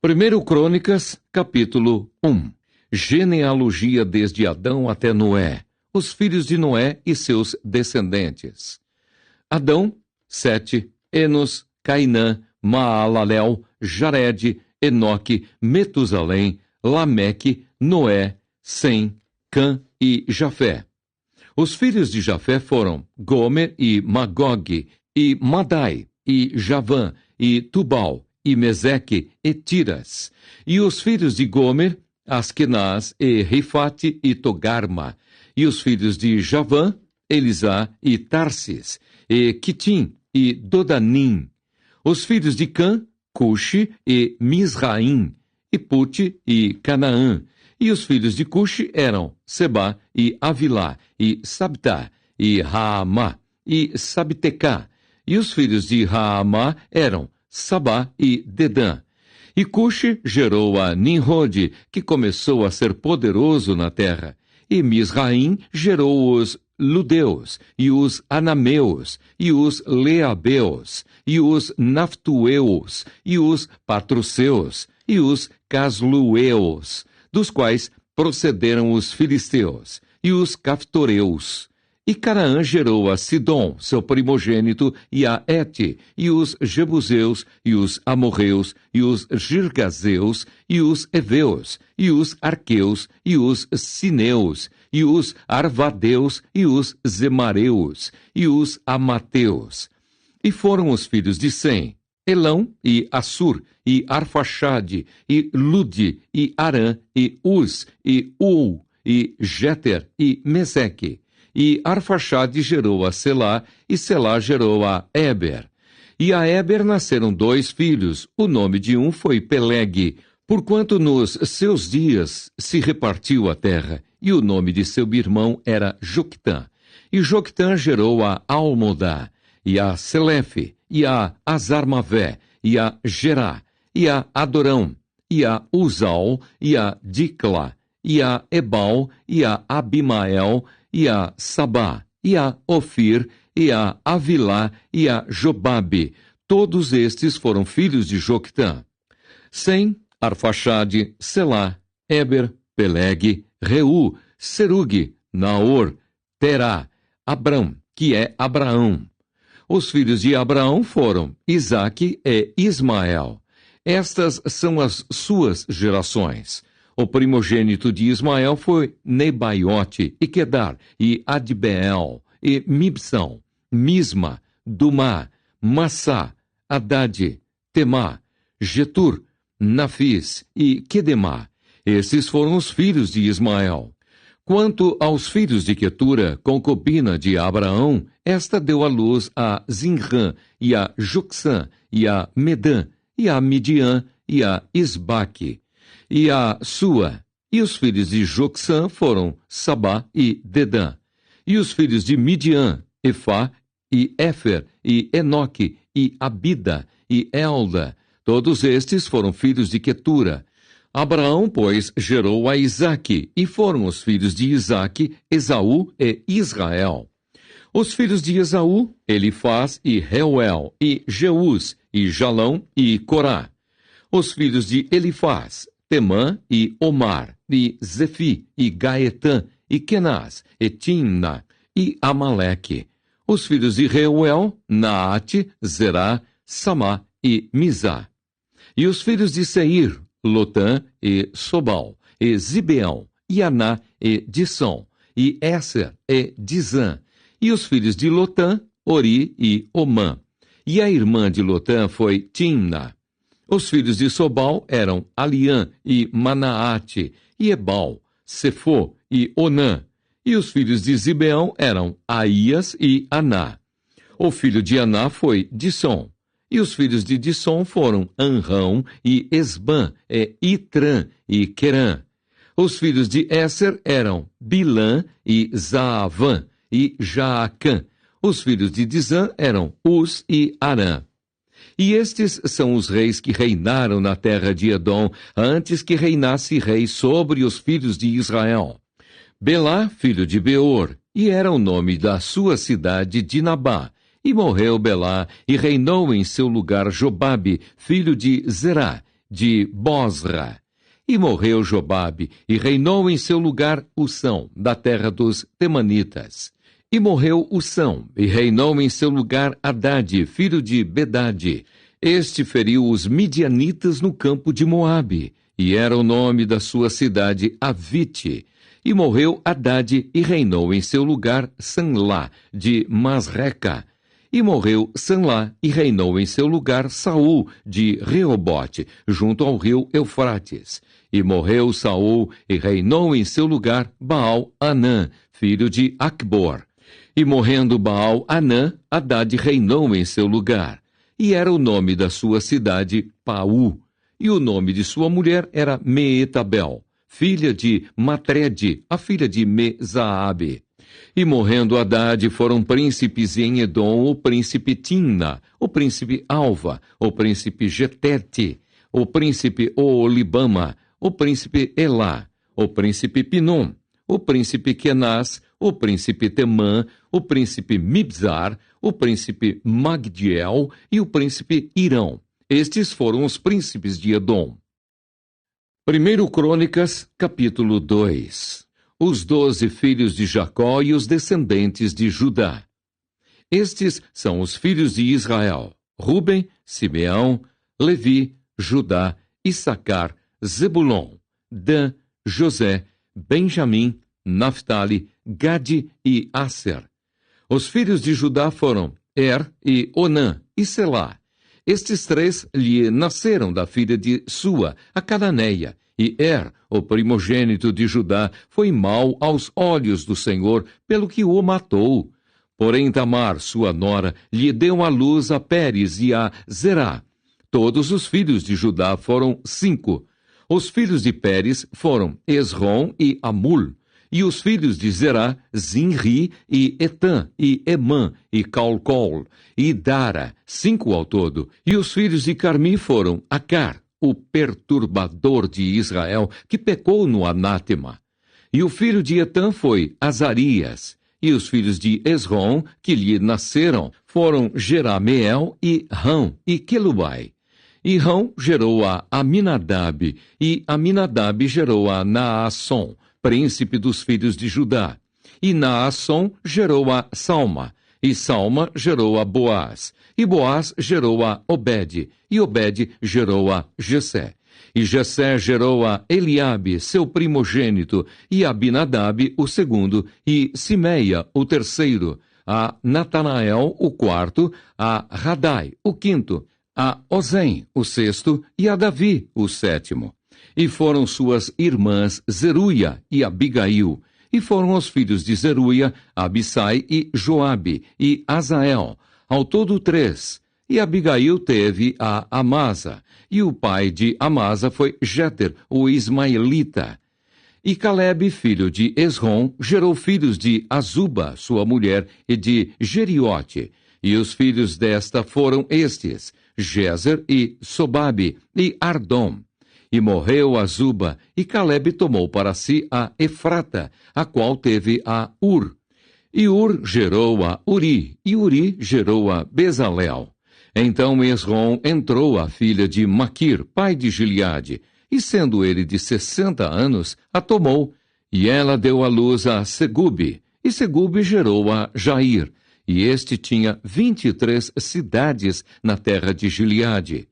1 Crônicas, capítulo 1. Genealogia desde Adão até Noé, os filhos de Noé e seus descendentes. Adão, Sete, Enos, Cainã, Maalalel, Jared, Enoque, Metusalém, Lameque, Noé, Sem, Cã e Jafé. Os filhos de Jafé foram Gomer e Magog, e Madai, e Javã, e Tubal, e Meseque, e Tiras. E os filhos de Gomer, Askenaz, e Rifate, e Togarma. E os filhos de Javã, Elisá, e Tarsis, e Quitim, e Dodanim. Os filhos de Cã, Cuxi, e Misraim, e Pute, e Canaã. E os filhos de Cuxi eram Sebá, e Avilá, e Sabtá, e Raamá, e Sabtecá. E os filhos de Raamá eram Sabá e Dedã. E Cuxi gerou a Nimrode, que começou a ser poderoso na terra. E Misraim gerou os Ludeus, e os Anameus, e os Leabeus, e os Naftueus, e os Patruceus, e os Caslueus, dos quais procederam os filisteus, e os Caftoreus. E Canaã gerou a Sidom, seu primogênito, e a Ete, e os Jebuseus, e os Amorreus, e os Girgazeus, e os Eveus, e os Arqueus, e os Sineus, e os Arvadeus, e os Zemareus, e os Amateus. E foram os filhos de Sem, Elão, e Assur, e Arfaxade, e Lude, e Arã, e Uz, e Ul, e Jeter, e Meseque. E Arfaxade gerou a Selá, e Selá gerou a Éber. E a Éber nasceram 2 filhos, o nome de um foi Peleg, porquanto nos seus dias se repartiu a terra, e o nome de seu irmão era Joctã. E Joctã gerou a Almodá, e a Selefe, e a Azarmavé, e a Gerá, e a Adorão, e a Uzal, e a Dicla, e a Ebal, e a Abimael, e a Sabá, e a Ofir, e a Avilá, e a Jobabe. Todos estes foram filhos de Joctã. Sem, Arfaxade, Selá, Éber, Peleg, Reu, Serug, Naor, Terá, Abrão, que é Abraão. Os filhos de Abraão foram Isaque e Ismael. Estas são as suas gerações. O primogênito de Ismael foi Nebaiote, e Quedar, e Adbeel, e Mibsão, Misma, Dumá, Massá, Haddad, Temá, Getur, Nafis e Quedemá. Esses foram os filhos de Ismael. Quanto aos filhos de Quetura, concubina de Abraão, esta deu à luz a Zinrã, e a Jucsã, e a Medã, e a Midian, e a Isbaque, e a Sua. E os filhos de Jocsã foram Sabá e Dedã. E os filhos de Midian, Efá, e Éfer, e Enoque, e Abida, e Elda. Todos estes foram filhos de Quetura. Abraão, pois, gerou a Isaque, e foram os filhos de Isaque, Esaú e Israel. Os filhos de Esaú, Elifaz e Reuel, e Jeús, e Jalão, e Corá. Os filhos de Elifaz, Temã e Omar, e Zefi, e Gaetã, e Kenaz, e Timna, e Amaleque. Os filhos de Reuel, Naate, Zerá, Samá e Mizá. E os filhos de Seir, Lotã e Sobal, e Zibeão, e Aná e Dissom, e Esser e Dizã. E os filhos de Lotã, Ori e Omã. E a irmã de Lotã foi Timna. Os filhos de Sobal eram Aliã e Manaate, e Ebal, Sefô e Onã. E os filhos de Zibeão eram Aías e Aná. O filho de Aná foi Dissom. E os filhos de Dissom foram Anrão e Esbã, e Itrã e Querã. Os filhos de Esser eram Bilã e Zaavã e Jaacã. Os filhos de Dizã eram Uz e Arã. E estes são os reis que reinaram na terra de Edom, antes que reinasse rei sobre os filhos de Israel. Belá, filho de Beor, e era o nome da sua cidade Dinabá. E morreu Belá, e reinou em seu lugar Jobabe, filho de Zerá, de Bosra. E morreu Jobabe, e reinou em seu lugar Ução, da terra dos Temanitas. E morreu Ução, e reinou em seu lugar Hadade, filho de Bedade. Este feriu os midianitas no campo de Moabe, e era o nome da sua cidade Avite. E morreu Hadade, e reinou em seu lugar Sanlá, de Masreca. E morreu Sanlá, e reinou em seu lugar Saul, de Reobote, junto ao rio Eufrates. E morreu Saul, e reinou em seu lugar Baal-Anã, filho de Acbor. E morrendo Baal-Anã, Hadade reinou em seu lugar. E era o nome da sua cidade Paú. E o nome de sua mulher era Meetabel, filha de Matrede, a filha de Mezaabe. E morrendo Hadade, foram príncipes em Edom o príncipe Timna, o príncipe Alva, o príncipe Getete, o príncipe Oolibama, o príncipe Elá, o príncipe Pinom, o príncipe Kenaz, o príncipe Temã, o príncipe Mibzar, o príncipe Magdiel e o príncipe Irão. Estes foram os príncipes de Edom. 1 Crônicas, capítulo 2. Os 12 filhos de Jacó e os descendentes de Judá. Estes são os filhos de Israel: Ruben, Simeão, Levi, Judá, Issacar, Zebulon, Dan, José, Benjamim, Naftali, Gade e Asser. Os filhos de Judá foram e Onã e Selá. Estes três lhe nasceram da filha de Sua, a cananeia, e o primogênito de Judá, foi mau aos olhos do Senhor, pelo que o matou. Porém Tamar, sua nora, lhe deu à luz a Pérez e a Zerá. Todos os filhos de Judá foram 5. Os filhos de Pérez foram Esrom e Amul. E os filhos de Zerá, Zinri e Etã, e Emã, e Calcol, e Dara, 5 ao todo. E os filhos de Carmi foram Acar, o perturbador de Israel, que pecou no anátema. E o filho de Etã foi Azarias. E os filhos de Esrom, que lhe nasceram, foram Jerameel e Rão e Quelubai. E Rão gerou a Aminadab, e Aminadab gerou a Naasson, príncipe dos filhos de Judá. E Naasson gerou a Salma, e Salma gerou a Boaz, e Boaz gerou a Obed, e Obed gerou a Jessé. E Jessé gerou a Eliabe, seu primogênito, e Abinadab, o segundo, e Simeia, o terceiro, a Natanael, o quarto, a Radai, o quinto, a Ozem, o sexto, e a Davi, o sétimo. E foram suas irmãs Zeruia e Abigail. E foram os filhos de Zeruia, Abissai e Joabe, e Azael, ao todo 3. E Abigail teve a Amasa, e o pai de Amasa foi Jéter, o ismaelita. E Calebe, filho de Esrom, gerou filhos de Azuba, sua mulher, e de Jeriote. E os filhos desta foram estes: Jezer e Sobabe e Ardom. E morreu Azuba, e Calebe tomou para si a Efrata, a qual teve a Ur. E Ur gerou a Uri, e Uri gerou a Bezalel. Então Esrom entrou a filha de Maquir, pai de Gileade, e sendo ele de 60 anos, a tomou, e ela deu à luz a Segube, e Segube gerou a Jair, e este tinha 23 cidades na terra de Gileade.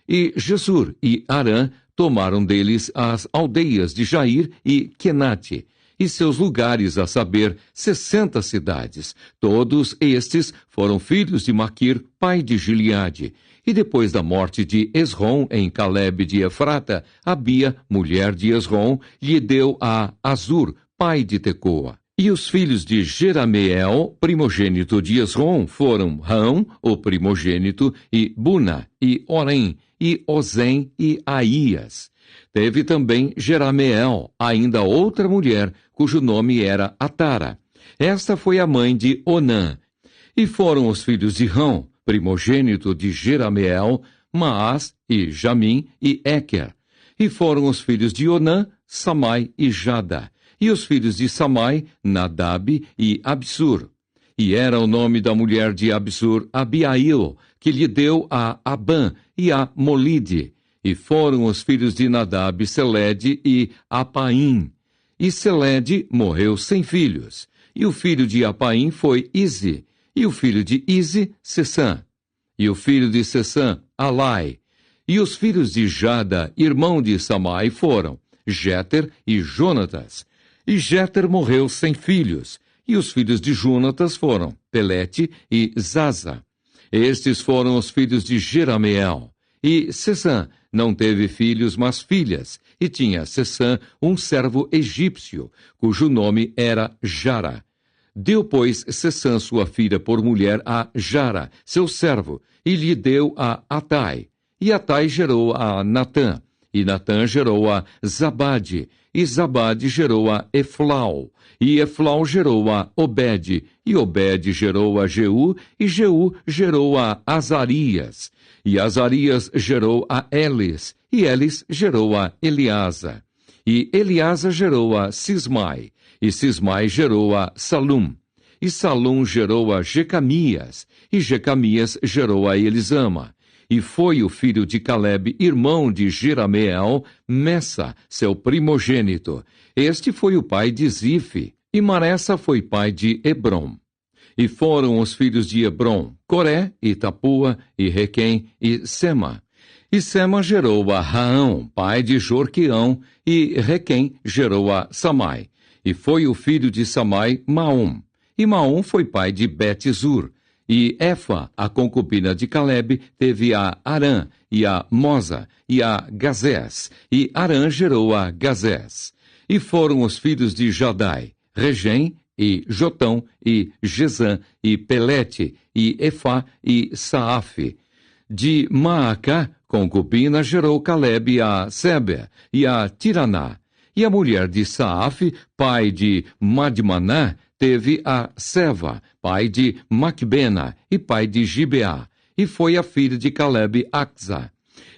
E Jesur e Arã tomaram deles as aldeias de Jair e Quenate, e seus lugares, a saber, 60 cidades. Todos estes foram filhos de Maquir, pai de Gileade. E depois da morte de Esrom em Calebe de Efrata, Abia, mulher de Esrom, lhe deu a Azur, pai de Tecoa. E os filhos de Jerameel, primogênito de Esrom, foram Rão, o primogênito, e Buna, e Orém, e Ozem e Aías. Teve também Jerameel, ainda outra mulher, cujo nome era Atara. Esta foi a mãe de Onã. E foram os filhos de Rão, primogênito de Jerameel, Maás e Jamim e Eker. E foram os filhos de Onã, Samai e Jada. E os filhos de Samai, Nadab e Absur. E era o nome da mulher de Absur, Abiail, que lhe deu a Abã e a Molide. E foram os filhos de Nadab, Selede e Apaim. E Selede morreu sem filhos. E o filho de Apaim foi Ize. E o filho de Ize, Sessã. E o filho de Sessã, Alai. E os filhos de Jada, irmão de Samai, foram Jéter e Jonatas. E Jéter morreu sem filhos. E os filhos de Jonatas foram Pelete e Zaza. Estes foram os filhos de Jerameel. E Sessã não teve filhos, mas filhas. E tinha Sessã um servo egípcio, cujo nome era Jara. Deu, pois, Sessã sua filha por mulher a Jara, seu servo, e lhe deu a Atai. E Atai gerou a Natã, e Natã gerou a Zabade, e Zabade gerou a Eflau, e Eflau gerou a Obed, e Obed gerou a Jeú, e Jeú gerou a Azarias, e Azarias gerou a Elis, e Elis gerou a Eleasa, e Eleasa gerou a Sismai, e Sismai gerou a Salum, e Salum gerou a Jecamias, e Jecamias gerou a Elisama. E foi o filho de Caleb, irmão de Jerameel, Messa, seu primogênito. Este foi o pai de Zife, e Maressa foi pai de Hebrom. E foram os filhos de Hebrom, Coré, e Tapua, e Requem, e Sema. E Sema gerou a Raão, pai de Jorqueão, e Requem gerou a Samai. E foi o filho de Samai, Maom. E Maom foi pai de Bet-Zur. E Efa, a concubina de Caleb, teve a Arã, e a Mosa, e a Gazés. E Arã gerou a Gazés. E foram os filhos de Jadai, Regem, e Jotão, e Gesã, e Pelete, e Efá, e Saafe. De Maacá, concubina, gerou Caleb a Seber, e a Tiraná. E a mulher de Saafe, pai de Madmaná, teve a Seva, pai de Macbena, e pai de Gibeá, e foi a filha de Caleb Axa.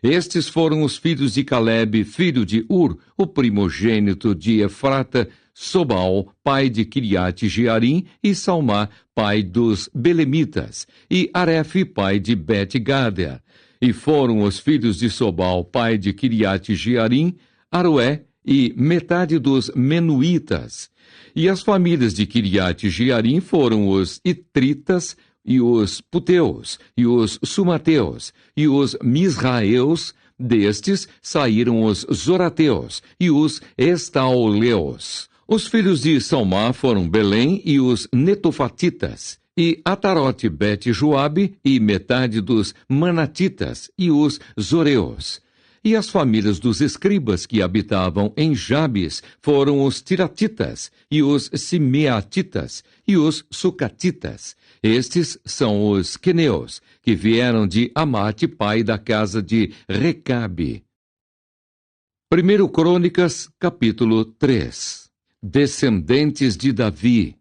Estes foram os filhos de Caleb, filho de Ur, o primogênito de Efrata, Sobal, pai de Kiriate Jearim, e Salmá, pai dos Belemitas, e Arefe, pai de Bet-Gader. E foram os filhos de Sobal, pai de Kiriate Jearim, Aroé, e metade dos Menuítas. E as famílias de Kiriate Jearim foram os Itritas, e os Puteus, e os Sumateus, e os Misraeus. Destes saíram os Zorateus, e os Estauleus. Os filhos de Salmá foram Belém e os Netofatitas, e Atarote Bet-Joabe, e metade dos Manatitas, e os Zoreus. E as famílias dos escribas que habitavam em Jabes foram os Tiratitas, e os Simeatitas, e os Sucatitas. Estes são os queneus, que vieram de Amate, pai da casa de Recabe. 1 Crônicas, capítulo 3. Descendentes de Davi.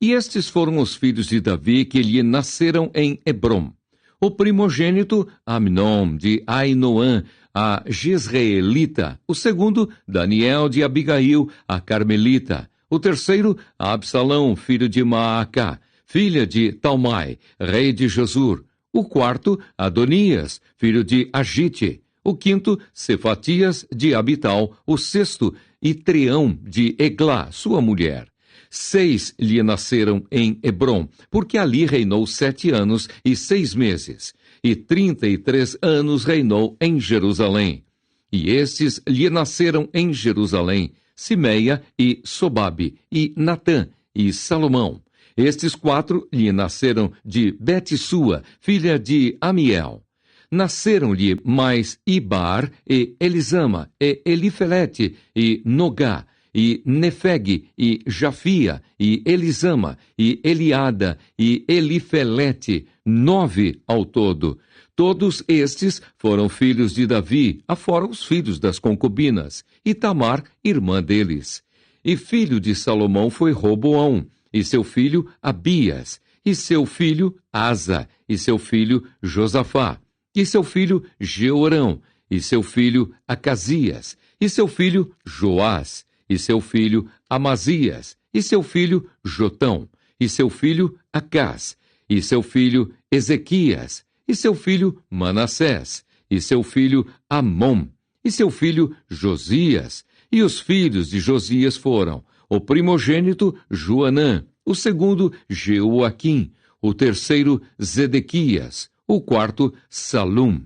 E estes foram os filhos de Davi que lhe nasceram em Hebrom. O primogênito, Amnon, de Ainoã, a Jezreelita. O segundo, Daniel de Abigail, a Carmelita. O terceiro, Absalão, filho de Maacá, filha de Talmai, rei de Jesur. O quarto, Adonias, filho de Agite. O quinto, Cefatias de Abital. O sexto, Itreão de Eglá, sua mulher. 6 lhe nasceram em Hebrom, porque ali reinou 7 anos e 6 meses. E 33 anos reinou em Jerusalém. E estes lhe nasceram em Jerusalém, Simeia e Sobabe, e Natã, e Salomão. Estes 4 lhe nasceram de Betsua, filha de Amiel. Nasceram-lhe mais Ibar, e Elisama, e Elifelete, e Nogá, e Nefeg, e Jafia, e Elisama, e Eliada, e Elifelete, 9 ao todo. Todos estes foram filhos de Davi, afora os filhos das concubinas, e Tamar, irmã deles. E filho de Salomão foi Roboão, e seu filho Abias, e seu filho Asa, e seu filho Josafá, e seu filho Jeorão, e seu filho Acasias, e seu filho Joás, e seu filho Amazias, e seu filho Jotão, e seu filho Acás, e seu filho Ezequias, e seu filho Manassés, e seu filho Amon, e seu filho Josias. E os filhos de Josias foram o primogênito Joanã, o segundo Jeoaquim, o terceiro Zedequias, o quarto Salum.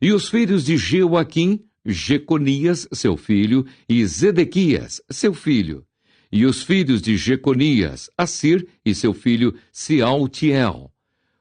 E os filhos de Jeoaquim, Jeconias, seu filho, e Zedequias, seu filho. E os filhos de Jeconias, Assir e seu filho Sealtiel.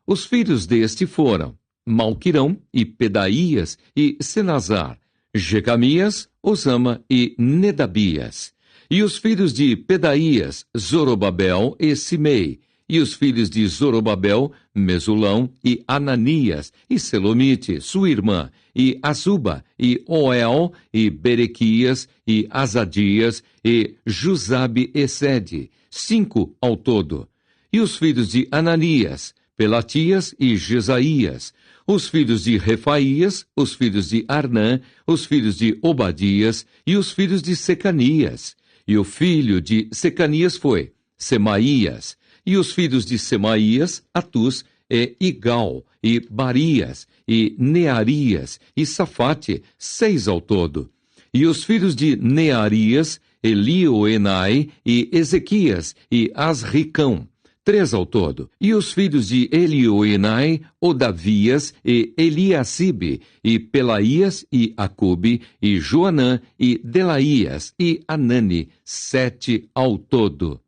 Os filhos deste foram Malquirão e Pedaías e Senazar, Jecamias, Osama e Nedabias. E os filhos de Pedaías, Zorobabel e Simei. E os filhos de Zorobabel, Mesulão e Ananias, e Selomite, sua irmã, e Azuba, e Oel, e Berequias, e Azadias, e Jusabe e Sede, 5 ao todo. E os filhos de Ananias, Pelatias e Jesaías, os filhos de Refaías, os filhos de Arnã, os filhos de Obadias, e os filhos de Secanias. E o filho de Secanias foi Semaías, e os filhos de Semaías, Atus, e Igal, e Barias, e Nearias, e Safate, 6 ao todo. E os filhos de Nearias, Elioenai, e Ezequias, e Asricão, 3 ao todo. E os filhos de Elioenai, Odavias, e Eliacibe, e Pelaías, e Acube, e Joanã, e Delaías, e Anani, 7 ao todo.